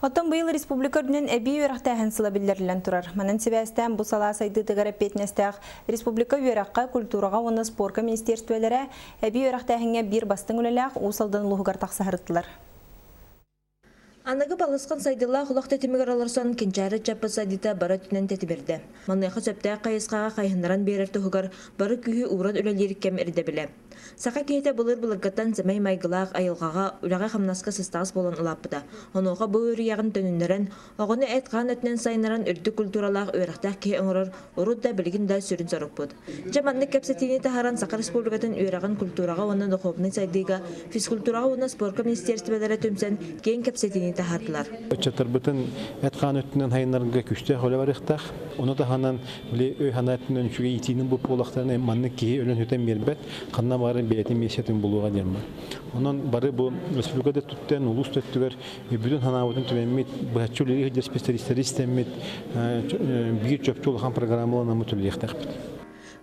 Оттон быйыл республика үрінен әбей өрақтағын сыла білдерілен тұрар. Манын себәстен бұл сала сайды тығарып петнестәқ республика өраққа, культураға, оны спорка министерствелері әбей өрақтағынға бір бастың үлеләқ ұсалдан ұлығығар тақсағырыттылар. Анығы балысқан сайдыла құлақ тәтімігер аларсан кенчары чаппы сайдыта бары түнен тәті берді. Манныйқы сөптәй қайысқаға қайхындаран берер тұғығар бары күйі ұғыран өлелері кәм әрді білі. Сақа кейті бұлыр-бұлырғаттан зәмәй майғылақ айылғаға үліға қамнасқа сыстағыз болан ұлапыда. Онуға бұл өрияғын төніндерін, оғыны әйтқан өтінен сайынаран үрді культуралақ өріқтақ кей оңырыр, ұрудда білігін да сүрін сорық бұд. Жаманны кәпсетіне тахаран Сақа республикатын өріғын культураға оны дұқобны сайдыға, физкультураға оны спорка министерствелері төмсен кейін кәпсетіне тахардылар. Өтчатырбытын әтқан өтінен хайынларынға күшті қолы барықтақ. Оны да ханан өй ханаттың өншіге итінің бұл полақтарына манны кейі өлін өтен бербет, қанна бары бәйтін месетін болуға дерма. Онын бары бұл республикада түттен, ұлыс төттігер, бүтін ханавытын түмемет, бұхатчулері ғыдер специалистері істемет, бір жөпчі олған программаларына мүтілі ектәқпет.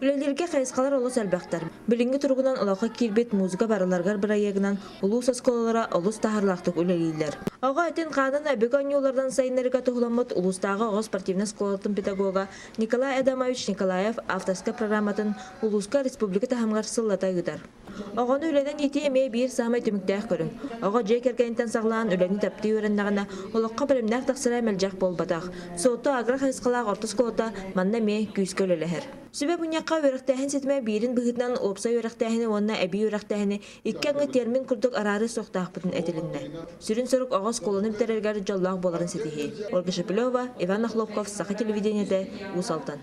Үлелерге қайысқалар олыс әлбәқтар. Білінгі тұрғынан олаққа кирбет музыка барыларғар бір айегінан ұлыс асколалара олыс тахарлақтық үлелейлер. Оға әтен қанын әбігі аньолардан сайынларыға тұғыламыд ұлыстағы оғы спортивна сколатын педагога Николай Адамович Николаев автоска программатын ұлысқа республика тахамғар сыллата ұйыдар. Оғаны үләнен еті емей бір сағымай түміктәқ көрін. Оға жек әркәйінтен сағылаған үләні тәпті өріндағына олыққа білімнәқ тақсырай мәлжақ болбатақ. Соғытты агра қайысқалақ ортыс колота манна ме күйіскі өлеләхер. Sübe bunyaqqa өріқтәхін сетіме берін бұғытнан опса өріқтәхіні онына әбей өріқтәхіні иккәңі термин күрдік арары соқтақ бұтын әтілінне. Сүрін сұрық оғыз қолыны бітерергер жоллақ боларын сетіхи. Ольга Шепелева, Иван Охлопков, Сақа телевидениеде, Усалтан.